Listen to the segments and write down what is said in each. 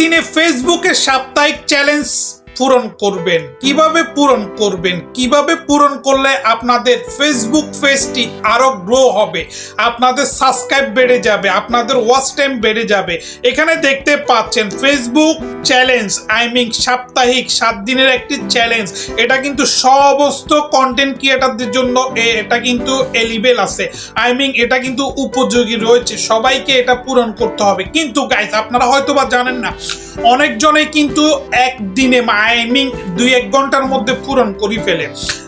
দিনে ফেসবুকের সাপ্তাহিক চ্যালেঞ্জ পূরণ করবেন। কিভাবে পূরণ করলে আপনাদের ফেসবুক পেজটি আরো গ্রো হবে, আপনাদের সাবস্ক্রাইব বেড়ে যাবে, আপনাদের ওয়াচ টাইম বেড়ে যাবে। এখানে দেখতে পাচ্ছেন ফেসবুক চ্যালেঞ্জ, সাপ্তাহিক 7 দিনের একটি চ্যালেঞ্জ। এটা কিন্তু সমস্ত কন্টেন্ট ক্রিয়েটরদের জন্য এটা কিন্তু এলিবেল আছে। এটা কিন্তু উপযোগী রয়েছে, সবাইকে এটা পূরণ করতে হবে। কিন্তু গাইস, আপনারা হয়তোবা জানেন না, অনেকজনেই কিন্তু একদিনে 2-1 ঘন্টার মধ্যে পূরণ করে ফেলে।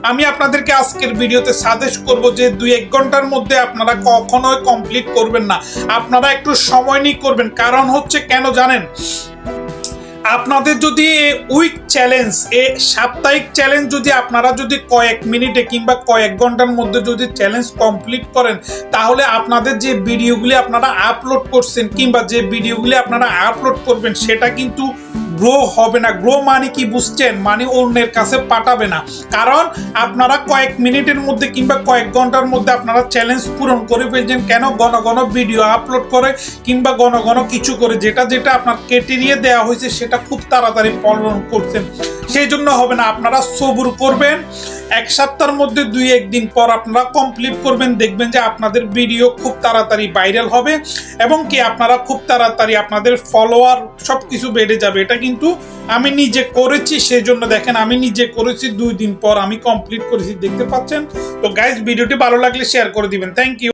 আমি আপনাদেরকে আজকের ভিডিওতে সাজেস্ট করব যে 2-1 ঘন্টার মধ্যে আপনারা কখনোই কমপ্লিট করবেন না, আপনারা একটু সময় নিয়ে করবেন। কারণ হচ্ছে কেন জানেন, আপনাদের যদি উইক চ্যালেঞ্জ, সাপ্তাহিক চ্যালেঞ্জ যদি আপনারা যদি কয়েক মিনিটে কিংবা কয়েক ঘন্টার মধ্যে যদি চ্যালেঞ্জ কমপ্লিট করেন, তাহলে আপনাদের যে ভিডিওগুলি আপনারা আপলোড করছেন কিংবা যে ভিডিওগুলি আপনারা আপলোড করবেন সেটা কিন্তু গ্রো হবে না। গ্রো মানে কি বুঝছেন? মানে অন্যের কাছে পাঠাবে না। কারণ আপনারা কয়েক মিনিটের মধ্যে কিংবা কয়েক ঘন্টার মধ্যে আপনারা চ্যালেঞ্জ পূরণ করে ফেলছেন। কেন? ঘন ভিডিও আপলোড করে কিংবা ঘন কিছু করে যেটা আপনার ক্রাইটেরিয়া দেওয়া হয়েছে সেটা খুব তাড়াতাড়ি পালন করছেন। সেই জন্য হবে না, আপনারা সবুর করবেন। 1 সপ্তাহের মধ্যে 2-1 দিন পর আপনারা কমপ্লিট করবেন, দেখবেন যে আপনাদের ভিডিও খুব তাড়াতাড়ি ভাইরাল হবে এবং কি আপনারা খুব তাড়াতাড়ি আপনাদের ফলোয়ার সবকিছু বেড়ে যাবে। এটা কিন্তু আমি নিজে করেছি, সেই জন্য দেখেন আমি নিজে করেছি, 2 দিন পর আমি কমপ্লিট করেছি, দেখতে পাচ্ছেন। তো গাইজ, ভিডিওটি ভালো লাগলে শেয়ার করে দিবেন। Thank you.